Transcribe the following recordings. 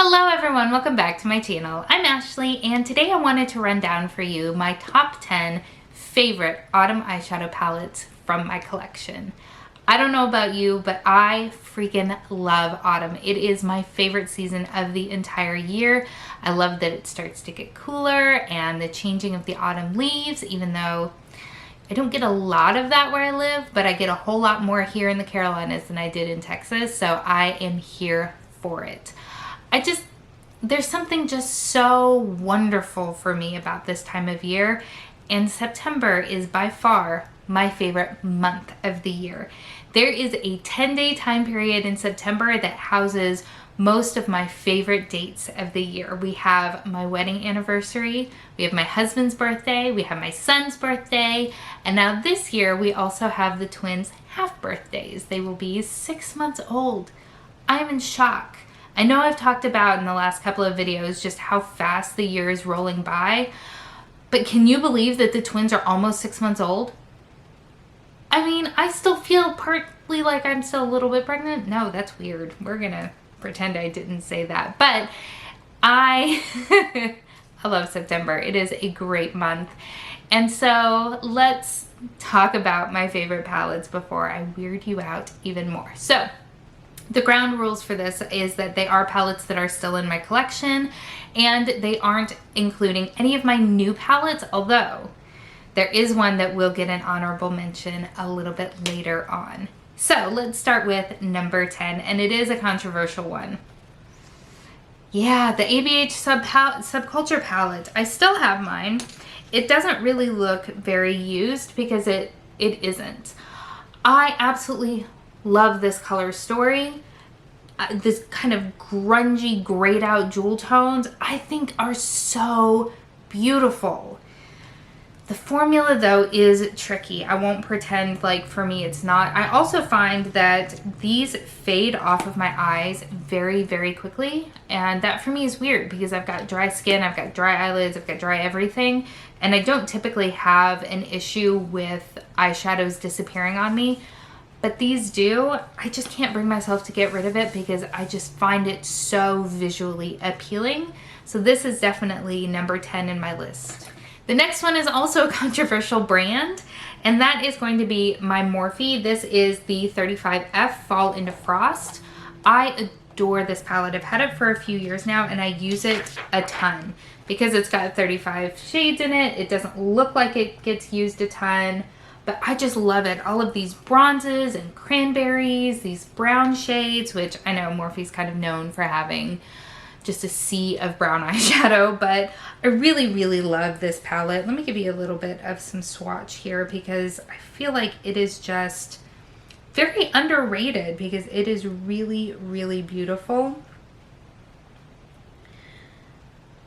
Hello everyone, welcome back to my channel. I'm Ashley and today I wanted to run down for you my top 10 favorite autumn eyeshadow palettes from my collection. I don't know about you, but I freaking love autumn. It is my favorite season of the entire year. I love that it starts to get cooler and the changing of the autumn leaves, even though I don't get a lot of that where I live, but I get a whole lot more here in the Carolinas than I did in Texas, so I am here for it. There's something just so wonderful for me about this time of year, and September is by far my favorite month of the year. There is a 10-day time period in September that houses most of my favorite dates of the year. We have my wedding anniversary, we have my husband's birthday, we have my son's birthday, and now this year we also have the twins' half birthdays. They will be 6 months old. I'm in shock. I know I've talked about in the last couple of videos just how fast the year is rolling by, but can you believe that the twins are almost 6 months old? I mean, I still feel partly like I'm still a little bit pregnant. No, that's weird. We're gonna pretend I didn't say that, but I love September. It is a great month. And so let's talk about my favorite palettes before I weird you out even more. So the ground rules for this is that they are palettes that are still in my collection and they aren't including any of my new palettes, although there is one that will get an honorable mention a little bit later on. So let's start with number 10, and it is a controversial one. Yeah, the ABH Subculture palette. I still have mine. It doesn't really look very used because it isn't. I absolutely love this color story. This kind of grungy, grayed out jewel tones I think are so beautiful. The formula though is tricky. I won't pretend like for me it's not. I also find that these fade off of my eyes very, very quickly, and that for me is weird because I've got dry skin, I've got dry eyelids, I've got dry everything, and I don't typically have an issue with eyeshadows disappearing on me. But these do. I just can't bring myself to get rid of it because I just find it so visually appealing. So this is definitely number 10 in my list. The next one is also a controversial brand, and that is going to be my Morphe. This is the 35F Fall into Frost. I adore this palette. I've had it for a few years now and I use it a ton because it's got 35 shades in it. It doesn't look like it gets used a ton, but I just love it. All of these bronzes and cranberries, these brown shades, which I know Morphe's kind of known for having just a sea of brown eyeshadow, but I really, really love this palette. Let me give you a little bit of some swatch here because I feel like it is just very underrated because it is really, really beautiful.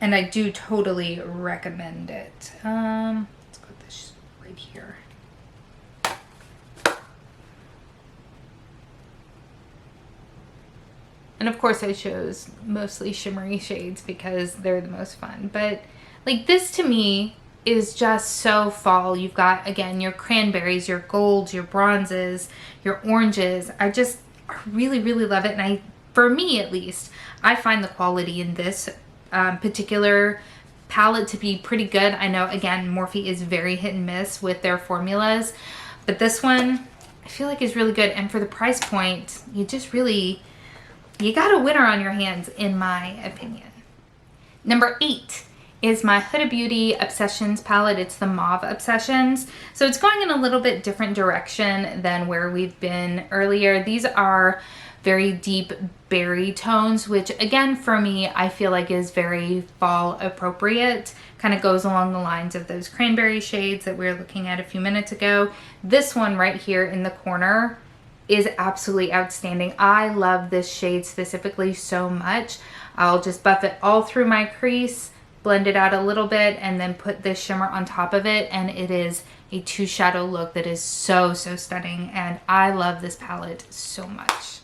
And I do totally recommend it. Let's put this right here. And of course I chose mostly shimmery shades because they're the most fun. But like this to me is just so fall. You've got, again, your cranberries, your golds, your bronzes, your oranges. I really, really love it. And for me at least, I find the quality in this particular palette to be pretty good. I know, again, Morphe is very hit and miss with their formulas. But this one I feel like is really good. And for the price point, you got a winner on your hands, in my opinion. Number 8 is my Huda Beauty Obsessions palette. It's the Mauve Obsessions. So it's going in a little bit different direction than where we've been earlier. These are very deep berry tones, which again, for me, I feel like is very fall appropriate. Kind of goes along the lines of those cranberry shades that we were looking at a few minutes ago. This one right here in the corner is absolutely outstanding. I love this shade specifically so much. I'll just buff it all through my crease, blend it out a little bit, and then put this shimmer on top of it, and it is a 2 shadow look that is so, so stunning, and I love this palette so much.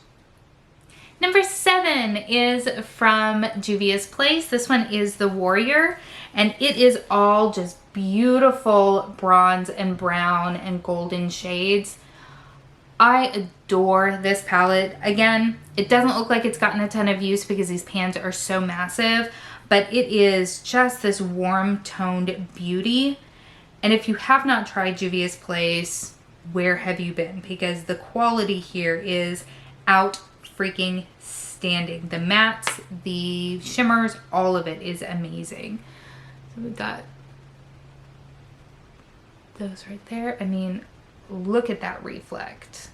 Number 7 is from Juvia's Place. This one is the Warrior, and it is all just beautiful bronze and brown and golden shades. I adore this palette. Again, it doesn't look like it's gotten a ton of use because these pans are so massive, but it is just this warm toned beauty. And if you have not tried Juvia's Place, where have you been? Because the quality here is out freaking standing. The mattes, the shimmers, all of it is amazing. So we've got those right there. I mean, look at that reflect.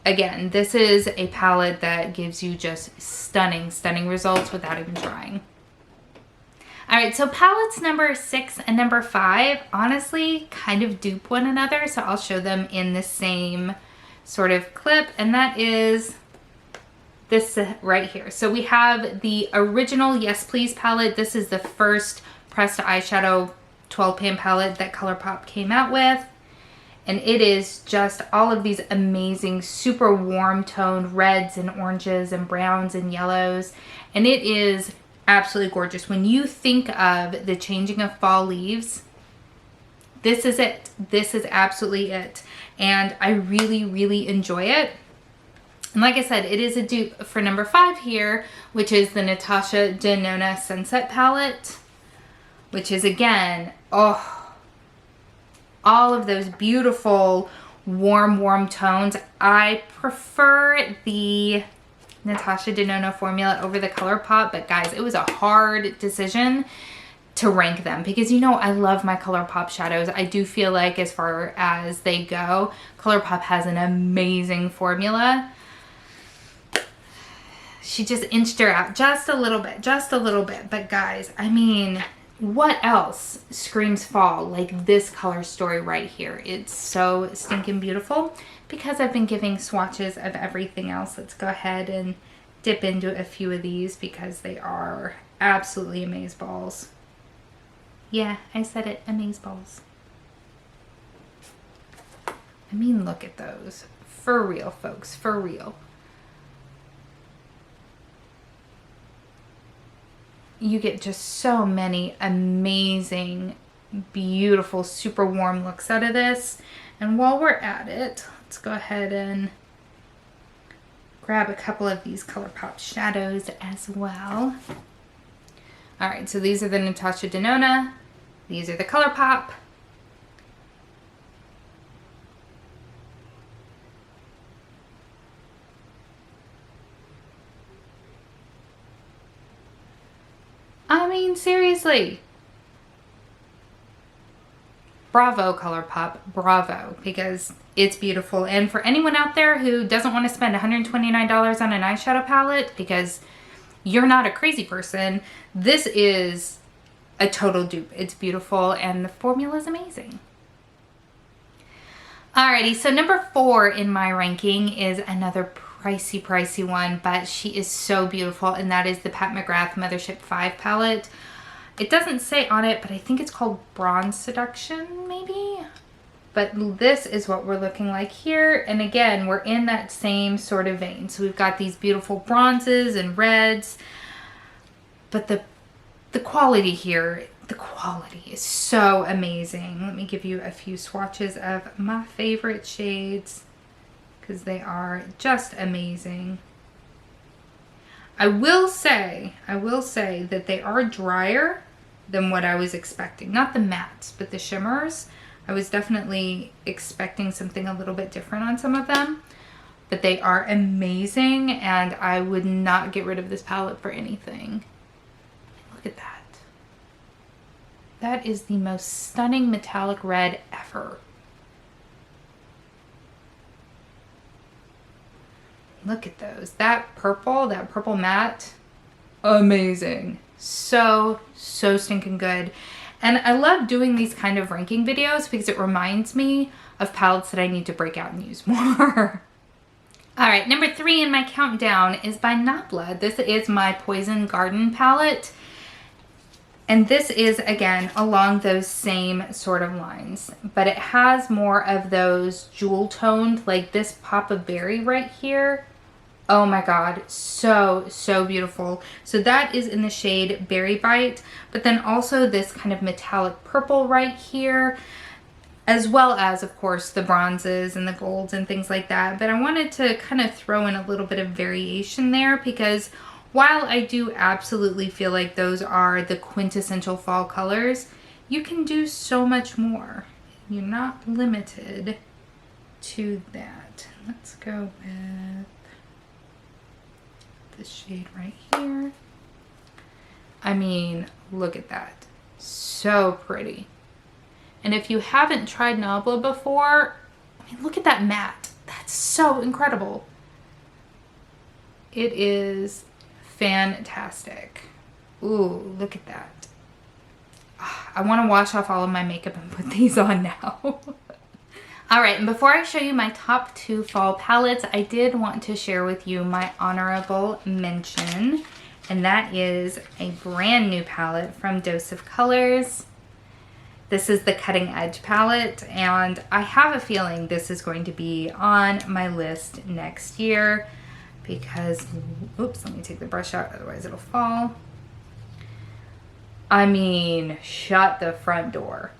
Again, this is a palette that gives you just stunning, stunning results without even trying. All right, so palettes number 6 and number 5 honestly kind of dupe one another, so I'll show them in the same sort of clip, and that is this right here. So we have the original Yes Please palette. This is the first pressed eyeshadow 12 pan palette that ColourPop came out with, and it is just all of these amazing, super warm toned reds and oranges and browns and yellows, and it is absolutely gorgeous. When you think of the changing of fall leaves, this is it. This is absolutely it. And I really, really enjoy it. And like I said, it is a dupe for number 5 here, which is the Natasha Denona Sunset palette, which is, again, oh, all of those beautiful warm, warm tones. I prefer the Natasha Denona formula over the ColourPop, but guys, it was a hard decision to rank them because, you know, I love my ColourPop shadows. I do feel like as far as they go, ColourPop has an amazing formula. She just inched her out just a little bit, but guys, I mean, what else screams fall like this color story right here? It's so stinking beautiful. Because I've been giving swatches of everything else, let's go ahead and dip into a few of these because they are absolutely amazeballs. Yeah, I said it, amazeballs. I mean, look at those. For real, folks, for real. You get just so many amazing, beautiful, super warm looks out of this. And while we're at it, let's go ahead and grab a couple of these ColourPop shadows as well. All right, so these are the Natasha Denona. These are the ColourPop. I mean, seriously. Bravo, ColourPop, bravo, because it's beautiful. And for anyone out there who doesn't want to spend $129 on an eyeshadow palette because you're not a crazy person, this is a total dupe. It's beautiful and the formula is amazing. Alrighty, so number 4 in my ranking is another pricey one, but she is so beautiful, and that is the Pat McGrath Mothership 5 palette. It doesn't say on it, but I think it's called Bronze Seduction, maybe? But this is what we're looking like here. And again, we're in that same sort of vein. So we've got these beautiful bronzes and reds. But the quality here, the quality is so amazing. Let me give you a few swatches of my favorite shades because they are just amazing. I will say that they are drier than what I was expecting. Not the mattes, but the shimmers. I was definitely expecting something a little bit different on some of them, but they are amazing, and I would not get rid of this palette for anything. Look at that. That is the most stunning metallic red ever. Look at those. That purple matte, amazing. So stinking good. And I love doing these kind of ranking videos because it reminds me of palettes that I need to break out and use more. All right, number 3 in my countdown is by Nabla. This is my Poison Garden palette. And this is, again, along those same sort of lines, but it has more of those jewel toned, like this pop of berry right here. Oh my God, so beautiful. So that is in the shade Berry Bite, but then also this kind of metallic purple right here. as well as, of course, the bronzes and the golds and things like that. But I wanted to kind of throw in a little bit of variation there because while I do absolutely feel like those are the quintessential fall colors, you can do so much more. You're not limited to that. Let's go with this shade right here. I mean, look at that. So pretty. And if you haven't tried Nabla before, I mean, look at that matte. That's so incredible. It is fantastic. Ooh, look at that. I want to wash off all of my makeup and put these on now. All right, and before I show you my top 2 fall palettes, I did want to share with you my honorable mention, and that is a brand new palette from Dose of Colors. This is the Cutting Edge palette, and I have a feeling this is going to be on my list next year because, oops, let me take the brush out, otherwise it'll fall. I mean, shut the front door.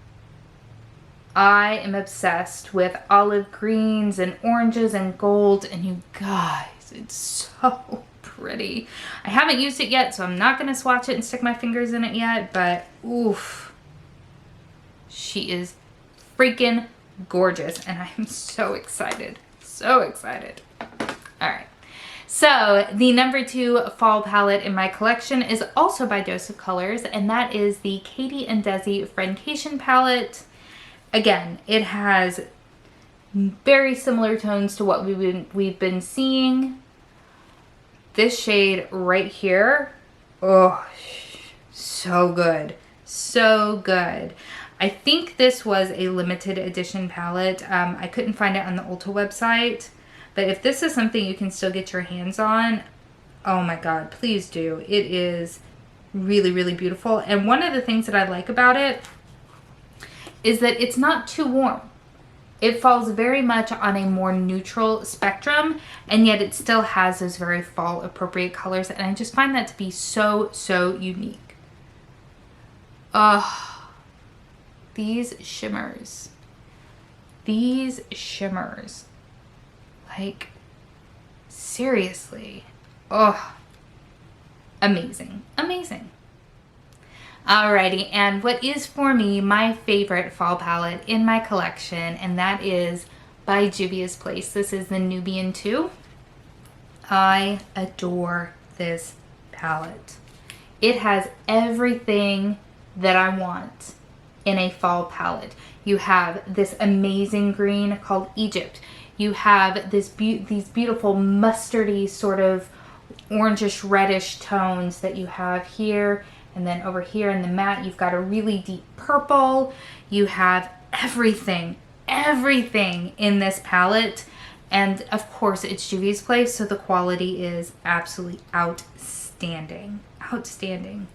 I am obsessed with olive greens and oranges and gold, and you guys, it's so pretty. I haven't used it yet, so I'm not going to swatch it and stick my fingers in it yet, but oof. She is freaking gorgeous, and I'm so excited. So excited. All right. So the number 2 fall palette in my collection is also by Dose of Colors, and that is the Katie and Desi Friendcation palette. Again, it has very similar tones to what we've been seeing. This shade right here, oh, so good. So good. I think this was a limited edition palette. I couldn't find it on the Ulta website, but if this is something you can still get your hands on, oh my God, please do. It is really, really beautiful. And one of the things that I like about it is that it's not too warm. It falls very much on a more neutral spectrum, and yet it still has those very fall appropriate colors, and I just find that to be so, so unique. These shimmers, like, seriously, oh, amazing, amazing. Alrighty, and what is for me my favorite fall palette in my collection, and that is by Juvia's Place. This is the Nubian 2. I adore this palette. It has everything that I want in a fall palette. You have this amazing green called Egypt. You have these beautiful mustardy sort of orangish reddish tones that you have here. And then over here in the matte, you've got a really deep purple. You have everything in this palette. And of course, it's Juvia's Place, so the quality is absolutely outstanding. Outstanding.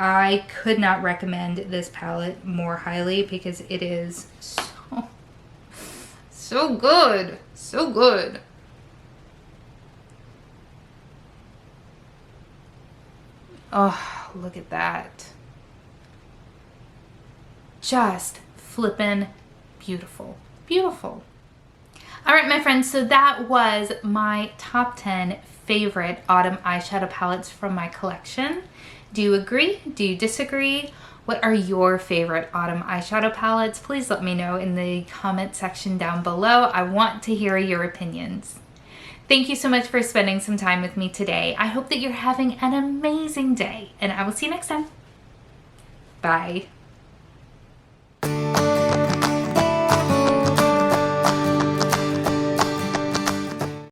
I could not recommend this palette more highly because it is so good. So good. Oh, look at that. Just flippin' beautiful. Beautiful. All right, my friends, so that was my top 10 favorite autumn eyeshadow palettes from my collection. Do you agree? Do you disagree? What are your favorite autumn eyeshadow palettes? Please let me know in the comment section down below. I want to hear your opinions. Thank you so much for spending some time with me today. I hope that you're having an amazing day, and I will see you next time. Bye.